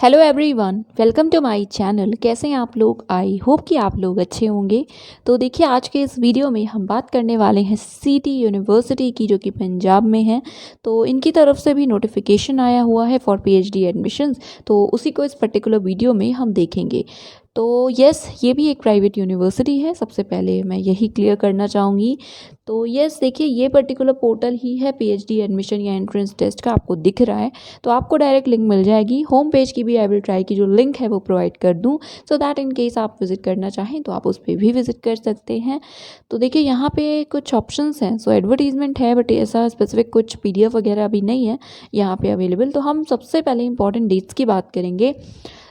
Hello everyone, welcome to my channel. कैसे हैं आप लोग? आई होप कि आप लोग अच्छे होंगे। तो देखिए, आज के इस वीडियो में हम बात करने वाले हैं सिटी यूनिवर्सिटी की, जो कि पंजाब में है। तो इनकी तरफ से भी नोटिफिकेशन आया हुआ है फॉर पीएचडी एडमिशन्स, तो उसी को इस पर्टिकुलर वीडियो में हम देखेंगे। तो यस, ये भी एक प्राइवेट यूनिवर्सिटी है, सबसे पहले मैं यही क्लियर करना चाहूँगी। तो यस, देखिए, ये पर्टिकुलर पोर्टल ही है पीएचडी एडमिशन या एंट्रेंस टेस्ट का, आपको दिख रहा है। तो आपको डायरेक्ट लिंक मिल जाएगी। होम पेज की भी आई विल ट्राई की जो लिंक है वो प्रोवाइड कर दूँ, सो दैट इन केस आप विजिट करना चाहें तो आप उस पर भी विजिट कर सकते हैं। तो देखिए, यहाँ पे कुछ ऑप्शंस हैं। सो एडवर्टीजमेंट है, बट ऐसा स्पेसिफिक कुछ पीडीएफ वगैरह अभी नहीं है यहाँ पे अवेलेबल। तो हम सबसे पहले इंपॉर्टेंट डेट्स की बात करेंगे।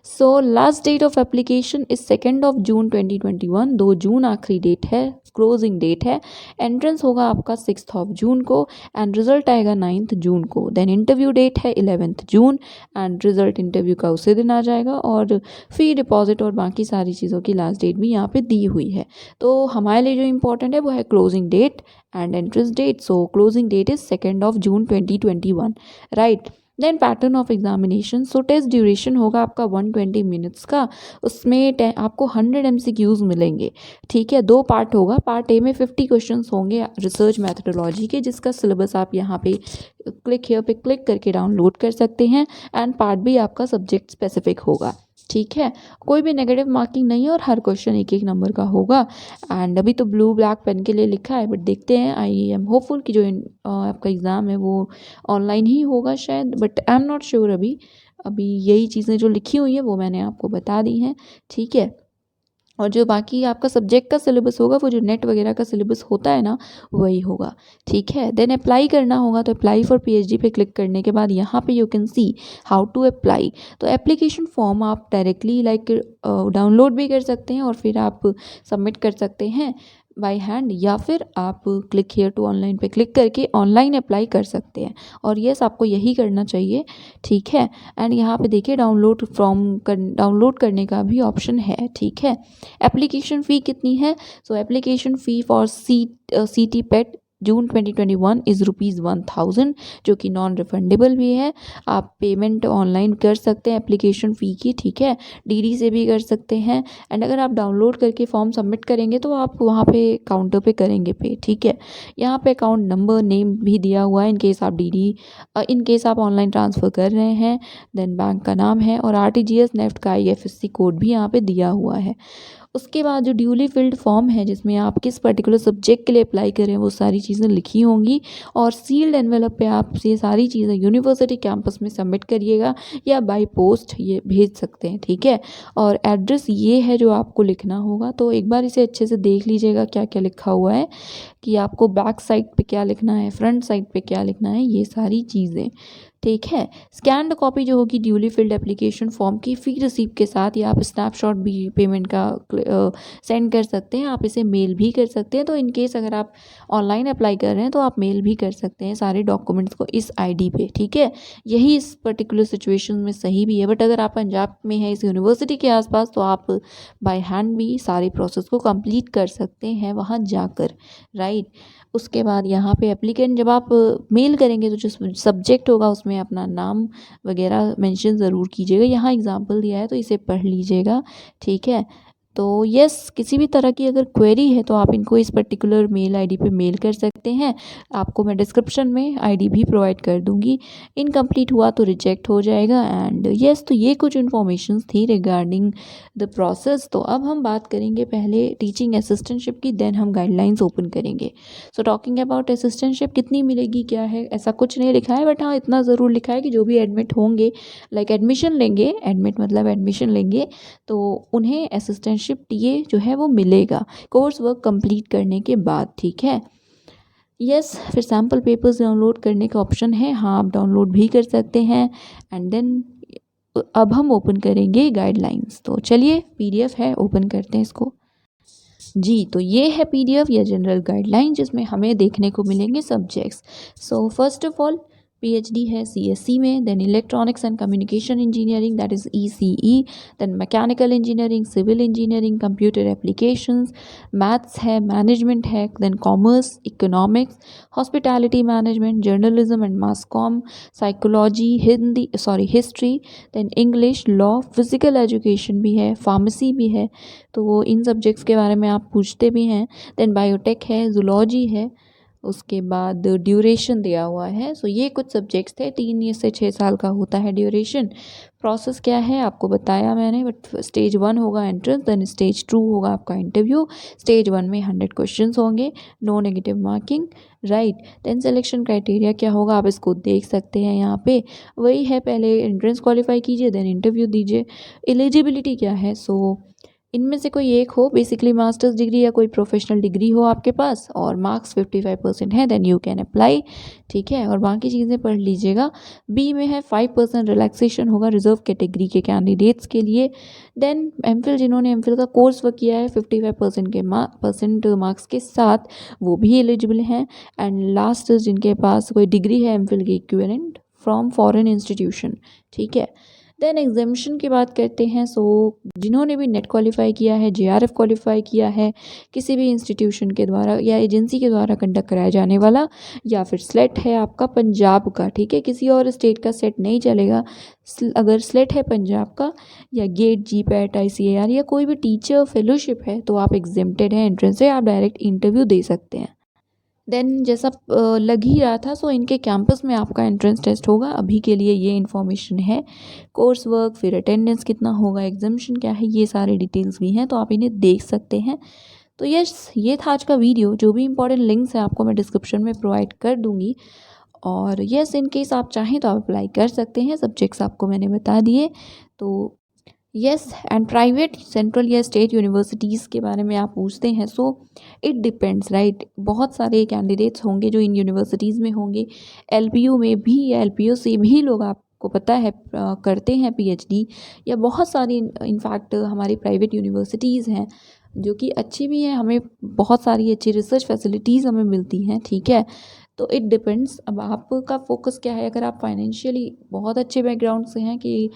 So last date of application is 2 June 2021। 2 June आखिरी डेट है, क्लोजिंग डेट है। एंट्रेंस होगा आपका 6 जून को एंड रिजल्ट आएगा 9 जून को। देन इंटरव्यू डेट है 11 जून एंड रिजल्ट इंटरव्यू का उसी दिन आ जाएगा। और फी डिपॉजिट और बाकी सारी चीज़ों की लास्ट डेट भी यहाँ पे दी हुई है। तो हमारे लिए जो इम्पोर्टेंट है वो है closing date and entrance date. So closing date is 2 June 2021, right. Then pattern of examination. So test duration होगा आपका 120 मिनट्स का। उसमें आपको 100 MCQs मिलेंगे, ठीक है। 2 पार्ट होगा। पार्ट ए में 50 क्वेश्चंस होंगे रिसर्च मैथडोलॉजी के, जिसका सिलेबस आप यहाँ पे क्लिक हियर पे क्लिक करके डाउनलोड कर सकते हैं। एंड पार्ट बी आपका सब्जेक्ट स्पेसिफिक होगा, ठीक है। कोई भी नेगेटिव मार्किंग नहीं है और हर क्वेश्चन एक एक नंबर का होगा। एंड अभी तो ब्लू ब्लैक पेन के लिए लिखा है, बट देखते हैं। आई एम होपफुल कि जो आपका एग्ज़ाम है वो ऑनलाइन ही होगा शायद, but I am not sure. अभी यही चीज़ें जो लिखी हुई हैं वो मैंने आपको बता दी हैं, ठीक है। और जो बाकी आपका सब्जेक्ट का सिलेबस होगा वो जो नेट वगैरह का सिलेबस होता है ना, वही होगा, ठीक है। देन अप्लाई करना होगा। तो अप्लाई फॉर पीएचडी पे क्लिक करने के बाद यहाँ पे you can see how to apply. तो एप्लीकेशन फॉर्म आप डायरेक्टली डाउनलोड भी कर सकते हैं और फिर आप सबमिट कर सकते हैं बाय हैंड, या फिर आप क्लिक हियर टू ऑनलाइन पे क्लिक करके ऑनलाइन अप्लाई कर सकते हैं। और यस, आपको यही करना चाहिए, ठीक है। एंड यहाँ पे देखिए, डाउनलोड करने का भी ऑप्शन है, ठीक है। एप्लीकेशन फ़ी कितनी है? सो एप्लीकेशन फ़ी फॉर सीटी पेट जून 2021 इज़ ₹1000, जो कि नॉन रिफंडेबल भी है। आप पेमेंट ऑनलाइन कर सकते हैं एप्लीकेशन फ़ी की, ठीक है। डीडी से भी कर सकते हैं। एंड अगर आप डाउनलोड करके फॉर्म सबमिट करेंगे तो आप वहाँ पे काउंटर पे करेंगे पे, ठीक है। यहाँ पे अकाउंट नंबर नेम भी दिया हुआ है इन केस आप इन केस आप ऑनलाइन ट्रांसफ़र कर रहे हैं। देन बैंक का नाम है और आरटीजीएस नेफ्ट का आईएफएससी कोड भी यहाँ पे दिया हुआ है। उसके बाद जो ड्यूली फिल्ड फॉर्म है, जिसमें आप किस पर्टिकुलर सब्जेक्ट के लिए अप्लाई करें वो सारी चीज़ें लिखी होंगी। और सील्ड एनवेलप पे आप ये सारी चीज़ें यूनिवर्सिटी कैंपस में सबमिट करिएगा या बाय पोस्ट ये भेज सकते हैं, ठीक है। और एड्रेस ये है जो आपको लिखना होगा। तो एक बार इसे अच्छे से देख लीजिएगा क्या क्या लिखा हुआ है, कि आपको बैक साइड पे क्या लिखना है, फ्रंट साइड पे क्या लिखना है, ये सारी चीज़ें, ठीक है। स्कैन्ड कॉपी जो होगी ड्यूली फिल्ड एप्लीकेशन फॉर्म की फ़ी रिसीप्ट के साथ, या आप स्नैपशॉट भी पेमेंट का सेंड कर सकते हैं। आप इसे मेल भी कर सकते हैं। तो इन केस अगर आप ऑनलाइन अप्लाई कर रहे हैं तो आप मेल भी कर सकते हैं सारे डॉक्यूमेंट्स को इस आईडी पे, ठीक है। यही इस पर्टिकुलर सिचुएशन में सही भी है। बट अगर आप पंजाब में हैं, इस यूनिवर्सिटी के आसपास, तो आप बाय हैंड भी सारे प्रोसेस को कंप्लीट कर सकते हैं वहाँ जाकर, राइट। उसके बाद यहाँ पे एप्लीकेंट जब आप मेल करेंगे तो जो सब्जेक्ट होगा उसमें अपना नाम वगैरह मेंशन ज़रूर कीजिएगा। यहाँ एग्जांपल दिया है तो इसे पढ़ लीजिएगा, ठीक है। तो यस, किसी भी तरह की अगर क्वेरी है तो आप इनको इस पर्टिकुलर मेल आईडी पे मेल कर सकते हैं। आपको मैं डिस्क्रिप्शन में आईडी भी प्रोवाइड कर दूंगी। इनकम्प्लीट हुआ तो रिजेक्ट हो जाएगा। एंड यस, तो ये कुछ इन्फॉर्मेशंस थी रिगार्डिंग द प्रोसेस। तो अब हम बात करेंगे पहले टीचिंग असिस्टेंटशिप की, देन हम गाइडलाइंस ओपन करेंगे। सो टॉकिंग अबाउट असिस्टेंटशिप, कितनी मिलेगी क्या है, ऐसा कुछ नहीं लिखा है, बट हाँ इतना ज़रूर लिखा है कि जो भी एडमिट होंगे, एडमिशन लेंगे, एडमिट मतलब एडमिशन लेंगे, तो उन्हें असिस्टेंटशिप टीए जो है वो मिलेगा कोर्स वर्क कंप्लीट करने के बाद, ठीक है। यस, फिर सैम्पल पेपर्स डाउनलोड करने का ऑप्शन है, हाँ आप डाउनलोड भी कर सकते हैं। एंड देन अब हम ओपन करेंगे गाइडलाइंस। तो चलिए, पीडीएफ है, ओपन करते हैं इसको। जी, तो ये है पीडीएफ या जनरल गाइडलाइन, जिसमें हमें देखने को मिलेंगे subjects. So first of all PhD है CSC में, then electronics and communication engineering that is ECE, then mechanical engineering, civil engineering, computer applications, maths है, मैनेजमेंट है, then commerce, economics, hospitality management, journalism and mass comm, psychology, history, then English, law, physical education भी है, pharmacy भी है, तो वो इन subjects के बारे में आप पूछते भी हैं। देन बायोटेक है, जूलॉजी है, उसके बाद ड्यूरेशन दिया हुआ है। सो ये कुछ सब्जेक्ट्स थे, 3 से 6 साल का होता है ड्यूरेशन। प्रोसेस क्या है आपको बताया मैंने, बट स्टेज 1 होगा एंट्रेंस, देन स्टेज 2 होगा आपका इंटरव्यू। स्टेज 1 में 100 क्वेश्चंस होंगे, no negative marking, right. Then selection criteria क्या होगा आप इसको देख सकते हैं यहाँ पे, वही है, पहले एंट्रेंस क्वालिफाई कीजिए, देन इंटरव्यू दीजिए। एलिजिबिलिटी क्या है, सो इनमें से कोई एक हो, बेसिकली मास्टर्स डिग्री या कोई प्रोफेशनल डिग्री हो आपके पास और मार्क्स 55% है, देन यू कैन अप्लाई, ठीक है। और बाकी चीज़ें पढ़ लीजिएगा। बी में है 5% रिलैक्सेशन होगा रिजर्व कैटेगरी के कैंडिडेट्स के लिए। देन एमफिल, जिन्होंने एमफिल का कोर्स वर्क किया है 55% के मार्क्स के साथ, वो भी एलिजिबल हैं। एंड लास्ट जिनके पास कोई डिग्री है एमफिल की इक्विवेलेंट फ्रॉम फॉरेन इंस्टीट्यूशन, ठीक है। देन एग्जामिनेशन की बात करते हैं। सो जिन्होंने भी नेट क्वालिफाई किया है, JRF क्वालिफाई किया है किसी भी इंस्टीट्यूशन के द्वारा या एजेंसी के द्वारा कंडक्ट कराया जाने वाला, या फिर स्लेट है आपका पंजाब का, ठीक है, किसी और स्टेट का सेट नहीं चलेगा। अगर स्लेट है पंजाब का या गेट, GPAT, ICAR या कोई भी टीचर फेलोशिप है तो आप एग्जेम्प्टेड हैं एंट्रेंस से, आप डायरेक्ट इंटरव्यू दे सकते हैं। देन जैसा लग ही रहा था, सो इनके कैंपस में आपका एंट्रेंस टेस्ट होगा, अभी के लिए ये इन्फॉर्मेशन है। कोर्स वर्क, फिर अटेंडेंस कितना होगा, एग्जामिनेशन क्या है, ये सारे डिटेल्स भी हैं, तो आप इन्हें देख सकते हैं। तो यस, ये था आज का वीडियो। जो भी इंपॉर्टेंट लिंक्स हैं आपको मैं डिस्क्रिप्शन में प्रोवाइड कर दूँगी। और यस, इन केस आप चाहें तो आप अप्लाई कर सकते हैं, सब्जेक्ट्स आपको मैंने बता दिए। तो यस, एंड प्राइवेट, सेंट्रल या स्टेट यूनिवर्सिटीज़ के बारे में आप पूछते हैं, सो इट डिपेंड्स, राइट। बहुत सारे कैंडिडेट्स होंगे जो इन यूनिवर्सिटीज़ में होंगे, LPU में भी या LPU से भी लोग आपको पता है करते हैं PhD, या बहुत सारी इनफैक्ट हमारी प्राइवेट यूनिवर्सिटीज़ हैं जो कि अच्छी भी हैं, हमें बहुत सारी अच्छी रिसर्च फैसिलिटीज़ हमें मिलती हैं, ठीक है। तो इट डिपेंड्स, अब आपका फोकस क्या है। अगर आप फाइनेंशियली बहुत अच्छे बैकग्राउंड से हैं कि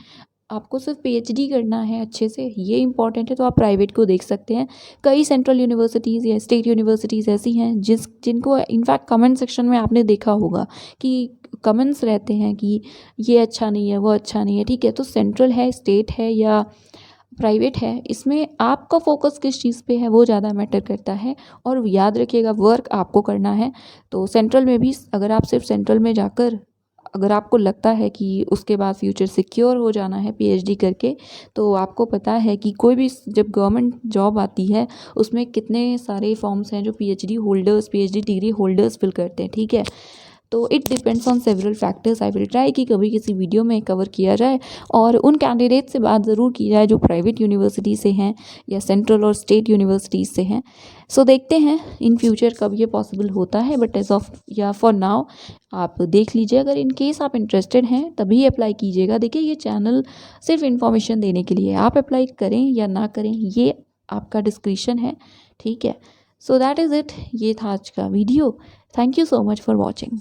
आपको सिर्फ PhD करना है अच्छे से, ये इंपॉर्टेंट है, तो आप प्राइवेट को देख सकते हैं। कई सेंट्रल यूनिवर्सिटीज़ या स्टेट यूनिवर्सिटीज़ ऐसी हैं जिनको इनफैक्ट कमेंट सेक्शन में आपने देखा होगा कि कमेंट्स रहते हैं कि ये अच्छा नहीं है, वो अच्छा नहीं है, ठीक है। तो सेंट्रल है, स्टेट है या प्राइवेट है, इसमें आपका फोकस किस चीज़ पे है वो ज़्यादा मैटर करता है। और याद रखिएगा, वर्क आपको करना है। तो सेंट्रल में भी अगर आप सिर्फ सेंट्रल में जाकर, अगर आपको लगता है कि उसके बाद फ्यूचर सिक्योर हो जाना है PhD करके, तो आपको पता है कि कोई भी जब गवर्नमेंट जॉब आती है उसमें कितने सारे फॉर्म्स हैं जो PhD डिग्री होल्डर्स फिल करते हैं, ठीक है। तो it depends on several factors. I will try कि कभी किसी वीडियो में कवर किया जाए और उन कैंडिडेट से बात ज़रूर की जाए जो प्राइवेट यूनिवर्सिटी से हैं या सेंट्रल और स्टेट यूनिवर्सिटीज़ से हैं। सो देखते हैं इन फ्यूचर कब ये पॉसिबल होता है, बट एज ऑफ या फॉर नाउ आप देख लीजिए। अगर इन केस आप इंटरेस्टेड हैं तभी अप्लाई कीजिएगा। देखिए, ये चैनल सिर्फ इन्फॉर्मेशन देने के लिए, आप अप्लाई करें या ना करें ये आपका डिस्क्रिप्शन है, ठीक है। सो दैट इज़ इट, ये था आज का video. Thank you so much for watching.